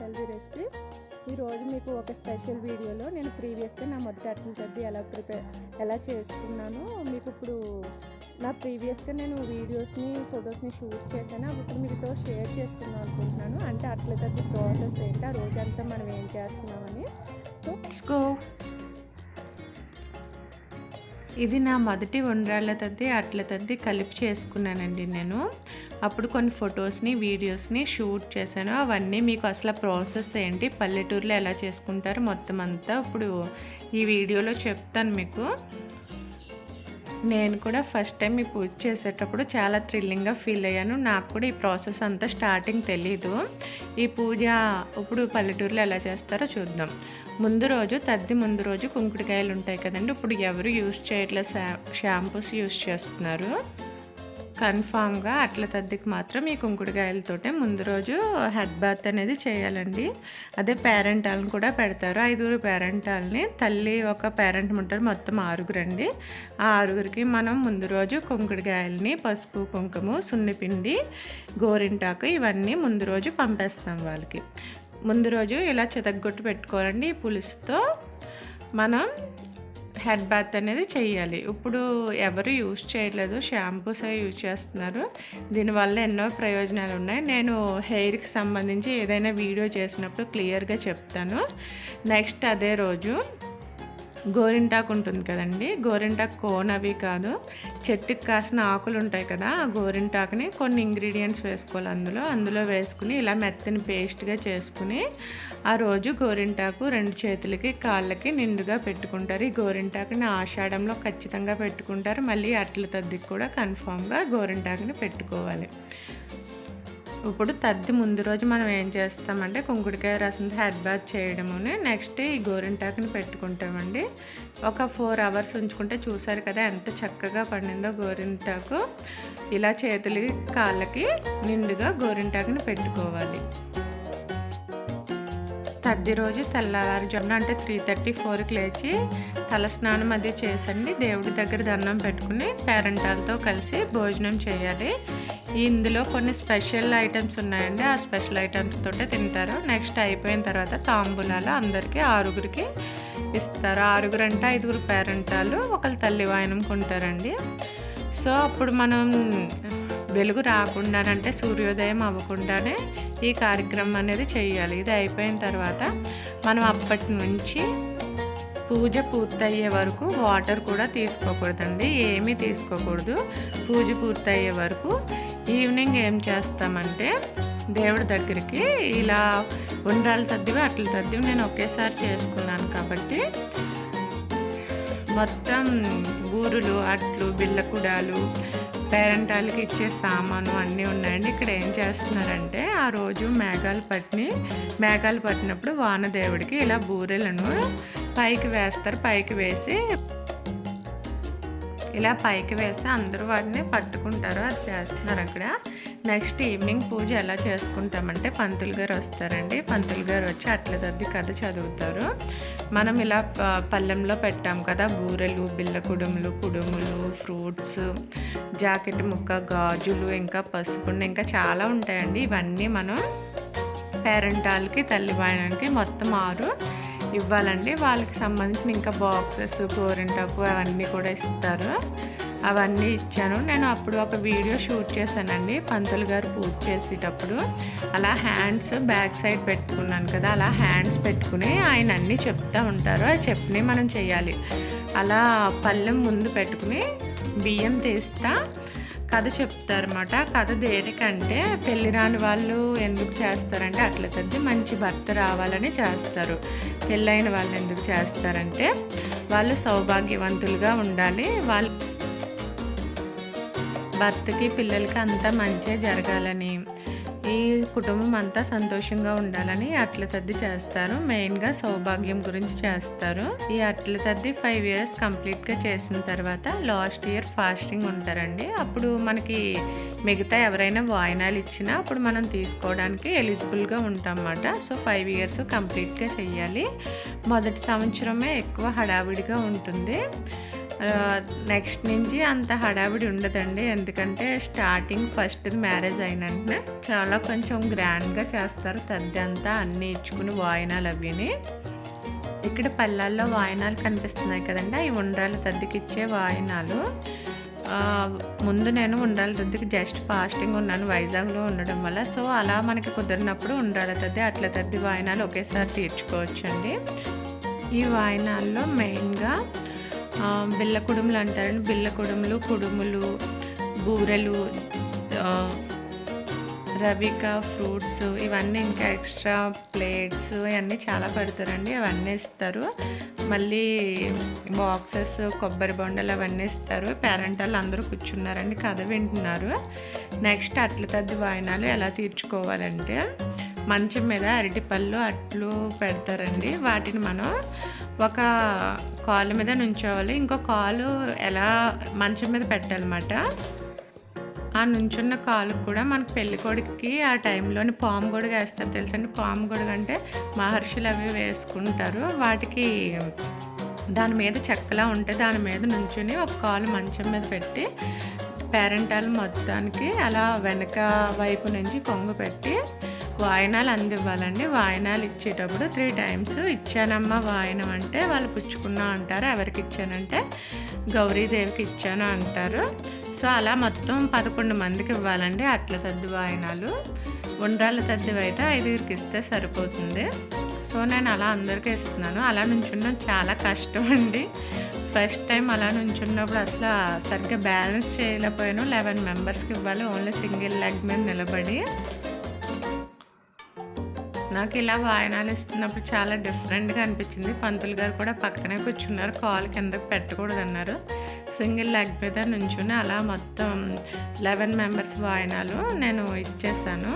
Healthy recipes. ఈరోజు మీకు ఒక స్పెషల్ వీడియోలో నేను ప్రీవియస్గా నా మొదటి అట్లతద్ది ఎలా చేసుకున్నానో మీకు ఇప్పుడు నా ప్రీవియస్గా నేను వీడియోస్ని ఫొటోస్ని షూట్ చేశాను. అవి ఇప్పుడు మీతో షేర్ చేసుకుందాం అనుకుంటున్నాను. అంటే అట్లతద్ది ప్రాసెస్ ఏంటి, ఆ రోజంతా మనం ఏం చేస్తున్నామని. సో ఇది నా మొదటి ఉండ్రాళ్ళతద్ది అట్లతద్ది కలిపి చేసుకున్నానండి నేను. అప్పుడు కొన్ని ఫొటోస్ని వీడియోస్ని షూట్ చేశాను. అవన్నీ మీకు అసలు ప్రాసెస్ ఏంటి, పల్లెటూరులో ఎలా చేసుకుంటారు మొత్తం అంతా ఇప్పుడు ఈ వీడియోలో చెప్తాను మీకు. నేను కూడా ఫస్ట్ టైం ఈ పూజ చేసేటప్పుడు చాలా థ్రిల్లింగ్గా ఫీల్ అయ్యాను. నాకు కూడా ఈ ప్రాసెస్ అంతా స్టార్టింగ్ తెలీదు. ఈ పూజ ఇప్పుడు పల్లెటూరులో ఎలా చేస్తారో చూద్దాం. ముందు రోజు కుంకుడుకాయలు ఉంటాయి కదండి. ఇప్పుడు ఎవరు యూస్ చేయట్లేదు, షాంపూస్ యూస్ చేస్తున్నారు. కన్ఫామ్గా అట్లతద్దికి మాత్రం ఈ కుంకుడుకాయలతోటే ముందు రోజు హెడ్ బాత్ అనేది చేయాలండి. అదే పేరెంటాలను కూడా పెడతారు. 5 పేరెంటాలని, తల్లి ఒక పేరెంట్ ఉంటారు, మొత్తం 6 అండి. ఆ 6కి మనం ముందు రోజు కుంకుడుకాయలని, పసుపు కుంకుమ, సున్నిపిండి, గోరింటాకు ఇవన్నీ ముందు రోజు పంపేస్తాం వాళ్ళకి. ముందు రోజు ఇలా చితగ్గొట్టు పెట్టుకోవాలండి. ఈ పులుసుతో మనం హెడ్ బాత్ అనేది చేయాలి. ఇప్పుడు ఎవరు యూజ్ చేయట్లేదు, షాంపూసే యూజ్ చేస్తున్నారు. దీనివల్ల ఎన్నో ప్రయోజనాలు ఉన్నాయి. నేను హెయిర్కి సంబంధించి ఏదైనా వీడియో చేసినప్పుడు క్లియర్గా చెప్తాను. నెక్స్ట్ అదే రోజు గోరింటాకు ఉంటుంది కదండి. గోరింటాకు కోనవి కాదు, చెట్టుకి కాసిన ఆకులు ఉంటాయి కదా. ఆ గోరింటాకుని కొన్ని ఇంగ్రీడియంట్స్ వేసుకోవాలి. అందులో వేసుకుని ఇలా మెత్తని పేస్ట్గా చేసుకుని ఆ రోజు గోరింటాకు 2 చేతులకి కాళ్ళకి నిండుగా పెట్టుకుంటారు. ఈ గోరింటాకుని ఆషాఢంలో ఖచ్చితంగా పెట్టుకుంటారు. మళ్ళీ అట్లతద్దికి కూడా కన్ఫామ్గా గోరింటాకుని పెట్టుకోవాలి. ఇప్పుడు తద్ది ముందు రోజు మనం ఏం చేస్తామంటే కుంకుడుకాయ రసంతో హెడ్ బాత్ చేయడమునే. నెక్స్ట్ ఈ గోరింటాకుని పెట్టుకుంటామండి. ఒక 4 అవర్స్ ఉంచుకుంటే చూసారు కదా ఎంత చక్కగా పండిందో గోరింటాకు. ఇలా చేతులకి కాళ్ళకి నిండుగా గోరింటాకుని పెట్టుకోవాలి. తద్ది రోజు తెల్లవారుజామున అంటే 3:30-4కి లేచి తలస్నానం అది చేసండి దేవుడి దగ్గర దండం పెట్టుకుని పేరెంటాలతో కలిసి భోజనం చేయాలి. ఇందులో కొన్ని స్పెషల్ ఐటమ్స్ ఉన్నాయండి. ఆ స్పెషల్ ఐటమ్స్ తోటే తింటారు. నెక్స్ట్ అయిపోయిన తర్వాత తాంబూలాలు అందరికీ 6కి ఇస్తారు. 6 అంటే 5 పేరెంటాలు, ఒకళ్ళు తల్లి వాయనంకుంటారండి. సో అప్పుడు మనం వెలుగు రాకుండానంటే సూర్యోదయం అవ్వకుండానే ఈ కార్యక్రమం అనేది చేయాలి. ఇది అయిపోయిన తర్వాత మనం అప్పటి నుంచి పూజ పూర్తయ్యే వరకు వాటర్ కూడా తీసుకోకూడదండి, ఏమీ తీసుకోకూడదు. పూజ పూర్తయ్యే వరకు ఈవినింగ్ ఏం చేస్తామంటే దేవుడి దగ్గరికి ఇలా ఉండ్రాళ్ళతద్దివి అట్లతద్దివి నేను ఒకేసారి చేసుకున్నాను కాబట్టి మొత్తం బూరులు, అట్లు, బిళ్ళకుడాలు, పేరెంటాలకి ఇచ్చే సామాను అన్నీ ఉన్నాయండి. ఇక్కడ ఏం చేస్తున్నారంటే ఆ రోజు మేఘాలు పట్టినప్పుడు వానదేవుడికి ఇలా బూరెలను పైకి వేస్తారు. పైకి వేసి అందరూ వాటిని పట్టుకుంటారు. అది చేస్తున్నారు అక్కడ. నెక్స్ట్ ఈవినింగ్ పూజ ఎలా చేసుకుంటామంటే పంతులు గారు వస్తారండి. పంతులు గారు వచ్చి అట్లతద్ది కథ చదువుతారు. మనం ఇలా పళ్ళెంలో పెట్టాం కదా బూరెలు, బిళ్ళకుడుములు, కుడుములు, ఫ్రూట్స్, జాకెట్ ముక్క, గాజులు, ఇంకా పసుపు, ఇంకా చాలా ఉంటాయండి. ఇవన్నీ మనం పేరెంటాలకి, తల్లి వాయనానికి మొత్తం 6 ఇవ్వాలండి. వాళ్ళకి సంబంధించిన ఇంకా బాక్సెస్, గోరింటాకు అవన్నీ కూడా ఇస్తారు. అవన్నీ ఇచ్చాను. నేను అప్పుడు ఒక వీడియో షూట్ చేశానండి. పంతులు గారు పూజ చేసేటప్పుడు అలా హ్యాండ్స్ బ్యాక్ సైడ్ పెట్టుకున్నాను కదా, అలా హ్యాండ్స్ పెట్టుకుని ఆయన అన్నీ చెప్తూ ఉంటారు. అది చెప్పినవి మనం చేయాలి. అలా పళ్ళెం ముందు పెట్టుకుని బియ్యం తీస్తా కథ చెప్తారన్నమాట. కథ దేనికంటే పెళ్లి రాని వాళ్ళు ఎందుకు చేస్తారంటే అట్లతద్ది మంచి భర్త రావాలని చేస్తారు. పెళ్ళైన వాళ్ళు ఎందుకు చేస్తారంటే వాళ్ళు సౌభాగ్యవంతులుగా ఉండాలి, వాళ్ళ భర్తకి పిల్లలకి అంతా మంచిగా జరగాలని, ఈ కుటుంబం అంతా సంతోషంగా ఉండాలని అట్లతద్ది చేస్తారు. మెయిన్గా సౌభాగ్యం గురించి చేస్తారు. ఈ అట్లతద్ది 5 ఇయర్స్ కంప్లీట్గా చేసిన తర్వాత లాస్ట్ ఇయర్ ఫాస్టింగ్ ఉంటారండి. అప్పుడు మనకి మిగతా ఎవరైనా వాయినాలు ఇచ్చినా అప్పుడు మనం తీసుకోవడానికి ఎలిజిబుల్గా ఉంటాం అన్నమాట. సో 5 ఇయర్స్ కంప్లీట్గా చెయ్యాలి. మొదటి సంవత్సరమే ఎక్కువ హడావిడిగా ఉంటుంది. నెక్స్ట్ నుంచి అంత హడావిడి ఉండదండి. ఎందుకంటే స్టార్టింగ్ ఫస్ట్ మ్యారేజ్ అయిన వెంటనే చాలా కొంచెం గ్రాండ్గా చేస్తారు తద్ది అంతా, అన్నీ ఇచ్చుకుని వాయినాలు అవిని. ఇక్కడ పళ్ళాల్లో వాయినాలు కనిపిస్తున్నాయి కదండి, అవి ఉండ్రాళ్ళ తద్దికి ఇచ్చే వాయినాలు. ముందు నేను ఉండ్రాళ్ళ తద్దికి జస్ట్ ఫాస్టింగ్ ఉన్నాను వైజాగ్లో ఉండడం వల్ల. సో అలా మనకి కుదిరినప్పుడు ఉండ్రాళ్ళ తద్ది అట్లతద్ది వాయినాలు ఒకేసారి తీర్చుకోవచ్చండి. ఈ వాయినాల్లో మెయిన్గా బిళ్ళ కుడుములు అంటారండి. బిళ్ళ కుడుములు, కుడుములు, బూరెలు, రవికా ఫ్రూట్స్ ఇవన్నీ, ఇంకా ఎక్స్ట్రా ప్లేట్స్ ఇవన్నీ చాలా పెడతారండి. అవన్నీ ఇస్తారు. మళ్ళీ బాక్సెస్, కొబ్బరి బొండలు అవన్నీ ఇస్తారు. పేరెంటాలు అందరూ కూర్చున్నారండి, కథ వింటున్నారు. నెక్స్ట్ అట్లతద్ది వాయినాలు ఎలా తీర్చుకోవాలంటే మంచం మీద అరటిపళ్ళు అట్లు పెడతారండి. వాటిని మనం ఒక కాలు మీద నుంచోవాలి, ఇంకో కాలు ఎలా మంచం మీద పెట్టాలన్నమాట. ఆ నుంచున్న కాలు కూడా మనకు పెళ్ళికొడుకుకి ఆ టైంలోని పాము గొడుగు వేస్తారు తెలుసండి. పాము గొడుగు అంటే మహర్షులు అవి వేసుకుంటారు. వాటికి దాని మీద చెక్కలా ఉంటే దాని మీద నుంచుని ఒక కాలు మంచం మీద పెట్టి పేరెంటాలు మొత్తానికి అలా వెనక వైపు నుంచి కొంగు పెట్టి వాయినాలు అందివ్వాలండి. వాయినాలు ఇచ్చేటప్పుడు 3 times ఇచ్చానమ్మా వాయినం అంటే వాళ్ళు పుచ్చుకున్నా అంటారు. ఎవరికి ఇచ్చానంటే గౌరీదేవికి ఇచ్చాను అంటారు. సో అలా మొత్తం 11 మందికి ఇవ్వాలండి అట్లతద్ది వాయినాలు. ఉండ్రాళ్ళ తద్ది అయితే 5గురికి ఇస్తే సరిపోతుంది. సో నేను అలా అందరికీ ఇస్తున్నాను. అలా నుంచున్నాం చాలా కష్టం అండి. ఫస్ట్ టైం అలా నుంచున్నప్పుడు అసలు సరిగ్గా బ్యాలెన్స్ చేయలేకపోయాను. 11 మెంబర్స్కి ఇవ్వాలి, ఓన్లీ సింగిల్ లెగ్ మీద నిలబడి. నాకు ఇలా వాయినాలు ఇస్తున్నప్పుడు చాలా డిఫరెంట్గా అనిపించింది. పంతులు గారు కూడా పక్కనే కూర్చున్నారు, కాలు కిందకి పెట్టకూడదు అన్నారు. సింగిల్ లెగ్ మీద నుంచుని అలా మొత్తం 11 మెంబర్స్ వాయినాలు నేను ఇచ్చేసాను.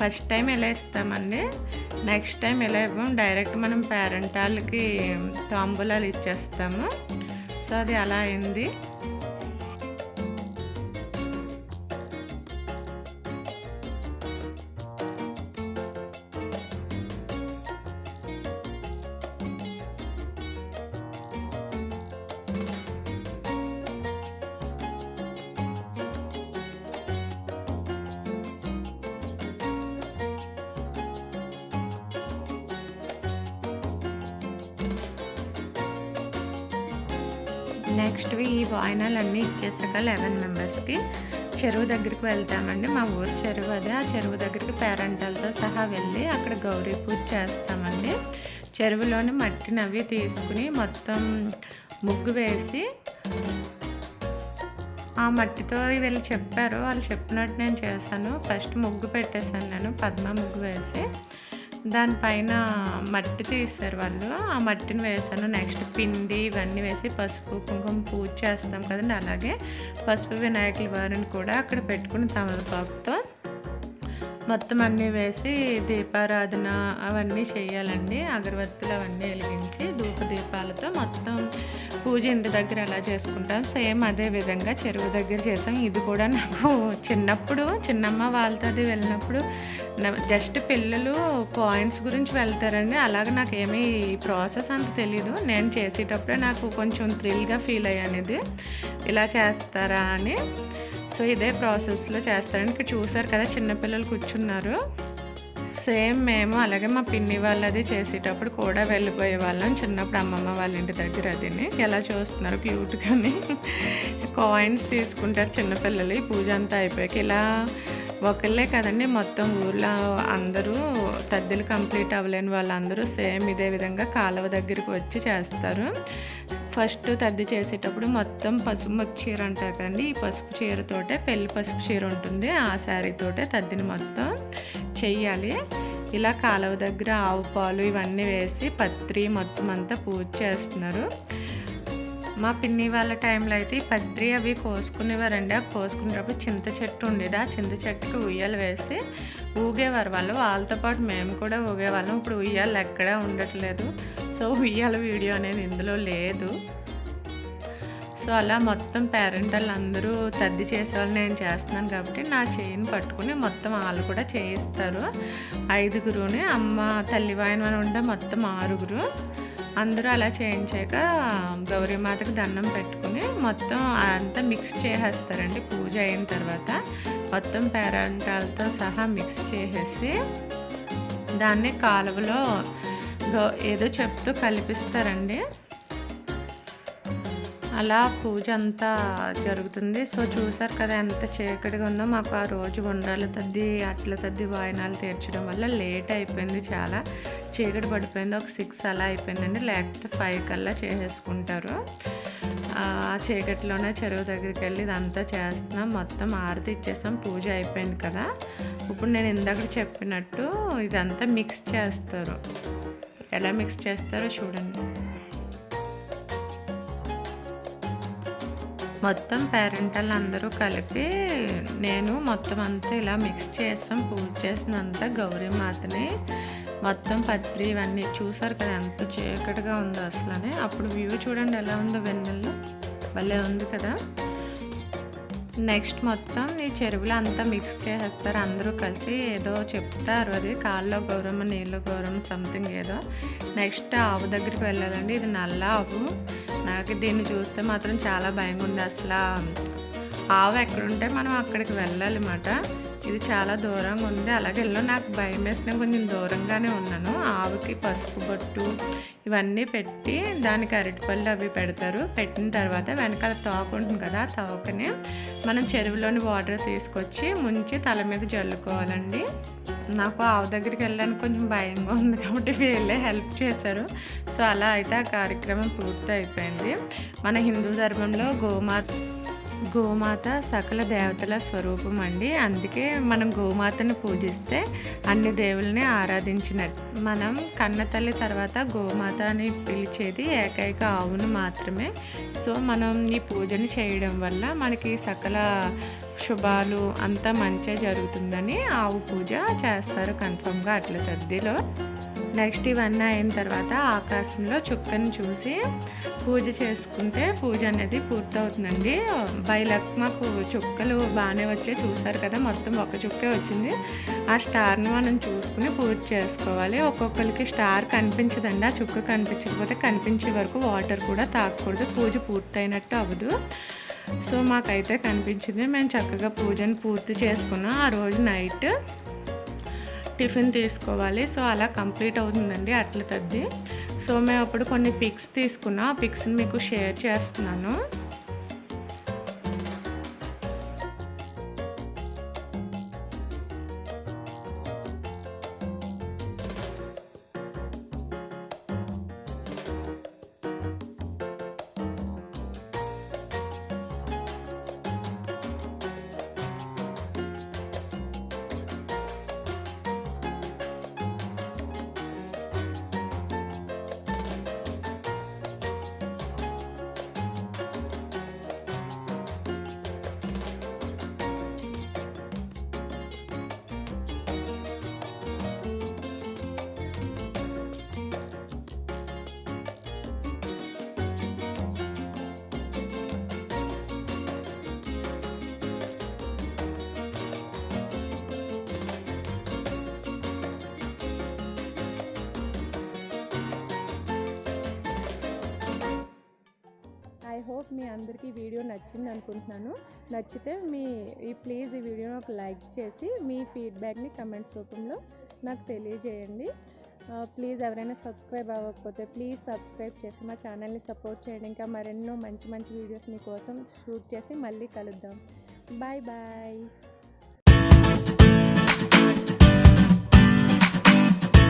ఫస్ట్ టైం ఇలా ఇస్తామండి. నెక్స్ట్ టైం ఇలా ఇవ్వం, డైరెక్ట్ మనం పేరెంటాలకి తాంబూలాలు ఇచ్చేస్తాము. సో అది అలా అయింది. నెక్స్ట్ ఈ వాయినాలన్నీ ఇచ్చేసాక 11 మెంబర్స్కి చెరువు దగ్గరికి వెళ్తామండి. మా ఊరు చెరువు అదే. ఆ చెరువు దగ్గరికి పేరెంటాలతో సహా వెళ్ళి అక్కడ గౌరీ పూజ చేస్తామండి. చెరువులోని మట్టిని అవి తీసుకుని మొత్తం ముగ్గు వేసి, ఆ మట్టితో వీళ్ళు చెప్పారు, వాళ్ళు చెప్పినట్టు నేను చేశాను. ఫస్ట్ ముగ్గు పెట్టేశాను నేను, పద్మ ముగ్గు వేసి దానిపైన మట్టి తీస్తారు వాళ్ళు, ఆ మట్టిని వేసాను. నెక్స్ట్ పిండి ఇవన్నీ వేసి పసుపు కుంకుమ పూజ చేస్తాం కదండి, అలాగే పసుపు వినాయకుల వారిని కూడా అక్కడ పెట్టుకుని తమలపాకుతో మొత్తం అన్నీ వేసి దీపారాధన అవన్నీ చేయాలండి. అగరబత్తులు అవన్నీ వెలిగించి ధూప దీపాలతో మొత్తం పూజ ఇంటి దగ్గర ఎలా చేసుకుంటాం సేమ్ అదే విధంగా చెరువు దగ్గర చేసాం. ఇది కూడా నాకు చిన్నప్పుడు చిన్నమ్మ వాళ్ళతో అది వెళ్ళినప్పుడు జస్ట్ పిల్లలు పాయింట్స్ గురించి వెళ్తారండి, అలాగే నాకు ఏమీ ప్రాసెస్ అంత తెలీదు. నేను చేసేటప్పుడే నాకు కొంచెం థ్రిల్గా ఫీల్ అయ్యాను, ఇది ఇలా చేస్తారా అని. సో ఇదే ప్రాసెస్లో చేస్తారని ఇక్కడ చూసారు కదా, చిన్నపిల్లలు కూర్చున్నారు. సేమ్ మేము అలాగే మా పిన్ని వాళ్ళది చేసేటప్పుడు కూడా వెళ్ళిపోయే వాళ్ళం చిన్నప్పుడు అమ్మమ్మ వాళ్ళ ఇంటి దగ్గర. అదిని ఎలా చూస్తున్నారు క్యూట్గాని. కాయిన్స్ తీసుకుంటారు చిన్నపిల్లలు ఈ పూజ అంతా అయిపోయాక. ఇలా ఒకళ్ళే కదండి, మొత్తం ఊర్లో అందరూ తద్దిలు కంప్లీట్ అవ్వలేని వాళ్ళందరూ సేమ్ ఇదే విధంగా కాలువ దగ్గరికి వచ్చి చేస్తారు. ఫస్ట్ తద్ది చేసేటప్పుడు మొత్తం పసుపు చీర అంటారు కదండి, ఈ పసుపు చీరతోటే పెళ్లి పసుపు చీర ఉంటుంది, ఆ శారీతోటే తద్దిని మొత్తం చెయ్యాలి. ఇలా కాలువ దగ్గర ఆవు పాలు ఇవన్నీ వేసి పత్రి మొత్తం అంతా పూజ చేస్తున్నారు. మా పిన్ని వాళ్ళ టైంలో అయితే ఈ పత్రి అవి కోసుకునేవారండి. ఆ కోసుకునేటప్పుడు చింత చెట్టు ఉండేది, ఆ చింత చెట్టుకి ఉయ్యాలు వేసి ఊగేవారు వాళ్ళు. వాళ్ళతో పాటు మేము కూడా ఊగేవాళ్ళం. ఇప్పుడు ఉయ్యాలు ఎక్కడా ఉండట్లేదు, సో ఉయ్యాల వీడియో అనేది ఇందులో లేదు. సో అలా మొత్తం పేరెంటల్ అందరూ తద్ది చేసేవాళ్ళు, నేను చేస్తున్నాను కాబట్టి నా చేయిని పట్టుకుని మొత్తం వాళ్ళు కూడా చేయిస్తారు. 5గురుని అమ్మ తల్లి వాయనం అని ఉంటే మొత్తం 6గురు. అందరూ అలా చేయించాక గౌరీమాతకి దండం పెట్టుకుని మొత్తం అంతా మిక్స్ చేసేస్తారండి. పూజ అయిన తర్వాత మొత్తం పేరంటాలతో సహా మిక్స్ చేసేసి దాన్ని కాలువలో ఏదో చెప్తూ కలిపిస్తారండి. అలా పూజ అంతా జరుగుతుంది. సో చూసారు కదా ఎంత చీకటిగా ఉందో. మాకు ఆ రోజు ఉండ్రాళ్ళతద్ది అట్లతద్ది వాయినాలు తీర్చడం వల్ల లేట్ అయిపోయింది, చాలా చీకటి పడిపోయింది. ఒక 6 అలా అయిపోయిందండి, లేకపోతే 5 కల్లా చేసేసుకుంటారు. ఆ చీకటిలోనే చెరువు దగ్గరికి వెళ్ళి ఇదంతా చేస్తున్నాం. మొత్తం ఆరతి ఇచ్చేసాం, పూజ అయిపోయింది కదా. ఇప్పుడు నేను ఇందాక చెప్పినట్టు ఇదంతా మిక్స్ చేస్తారు. ఎలా మిక్స్ చేస్తారో చూడండి. మొత్తం పేరెంటల్ అందరూ కలిపి నేను మొత్తం అంతా ఇలా మిక్స్ చేస్తాం. పూజ చేసినంత గౌరీమాతని మొత్తం పత్రి ఇవన్నీ చూసారు కదా ఎంత చీకటిగా ఉందో అసలు. అప్పుడు వ్యూ చూడండి ఎలా ఉందో, వెన్నెల్లో భలే ఉంది కదా. నెక్స్ట్ మొత్తం ఈ చెరువులో అంతా మిక్స్ చేసేస్తారు అందరూ కలిసి. ఏదో చెప్తారు, అది కాల్లో గౌరమ్మ నీళ్ళ గౌరమ్మ సంథింగ్ ఏదో. నెక్స్ట్ ఆవు దగ్గరికి వెళ్ళాలండి. ఇది నల్ల ఆవు. నాకు దీన్ని చూస్తే మాత్రం చాలా భయంగా ఉంది. అసలు ఆవు ఎక్కడుంటే మనం అక్కడికి వెళ్ళాలన్నమాట. ఇది చాలా దూరంగా ఉంది. అలాగే నాకు భయం వేసిన కొంచెం దూరంగానే ఉన్నాను. ఆవుకి పసుపు బొట్టు ఇవన్నీ పెట్టి దానికి అరటిపళ్ళు అవి పెడతారు. పెట్టిన తర్వాత వెనకాల తోక ఉంటుంది కదా, ఆ తోకని మనం చెరువులోని వాటర్ తీసుకొచ్చి ముంచి తల మీద జల్లుకోవాలండి. నాకు ఆవు దగ్గరికి వెళ్ళడానికి కొంచెం భయంగా ఉంది కాబట్టి వీళ్ళే హెల్ప్ చేశారు. సో అలా అయితే ఆ కార్యక్రమం పూర్తి అయిపోయింది. మన హిందూ ధర్మంలో గోమాత సకల దేవతల స్వరూపం అండి. అందుకే మనం గోమాతను పూజిస్తే అన్ని దేవుల్ని ఆరాధించినట్టు. మనం కన్న తల్లి తర్వాత గోమాత అని పిలిచేది ఏకైక ఆవును మాత్రమే. సో మనం ఈ పూజను చేయడం వల్ల మనకి సకల శుభాలు అంతా మంచిగా జరుగుతుందని ఆవు పూజ చేస్తారు కన్ఫర్మ్గా అట్లతద్దిలో. నెక్స్ట్ ఇవన్నీ అయిన తర్వాత ఆకాశంలో చుక్కని చూసి పూజ చేసుకుంటే పూజ అనేది పూర్తవుతుందండి. బై లక్ మాకు చుక్కలు బాగానే వచ్చాయి, చూసారు కదా. మొత్తం ఒక చుక్కే వచ్చింది. ఆ స్టార్ని మనం చూసుకుని పూజ చేసుకోవాలి. ఒక్కొక్కరికి స్టార్ కనిపించదండి. ఆ చుక్క కనిపించకపోతే కనిపించే వరకు వాటర్ కూడా తాగకూడదు, పూజ పూర్తయినట్టు అవ్వదు. సో మాకైతే కనిపించింది. మేము చక్కగా పూజను పూర్తి చేసుకున్నాం. ఆ రోజు నైట్ టిఫిన్ తీసుకోవాలి. సో అలా కంప్లీట్ అవుతుందండి అట్లతద్ది. సో మేము అప్పుడు కొన్ని పిక్స్ తీసుకున్నాం. ఆ పిక్స్ని మీకు షేర్ చేస్తున్నాను. ఐ హోప్ మీ అందరికీ ఈ వీడియో నచ్చింది అనుకుంటున్నాను. నచ్చితే ప్లీజ్ ఈ వీడియోని ఒక లైక్ చేసి మీ ఫీడ్బ్యాక్ని కమెంట్స్ రూపంలో నాకు తెలియజేయండి. ప్లీజ్ ఎవరైనా సబ్స్క్రైబ్ అవ్వకపోతే ప్లీజ్ సబ్స్క్రైబ్ చేసి మా ఛానల్ని సపోర్ట్ చేయండి. ఇంకా మరెన్నో మంచి మంచి వీడియోస్ మీకోసం షూట్ చేసి మళ్ళీ కలుద్దాం. Bye bye.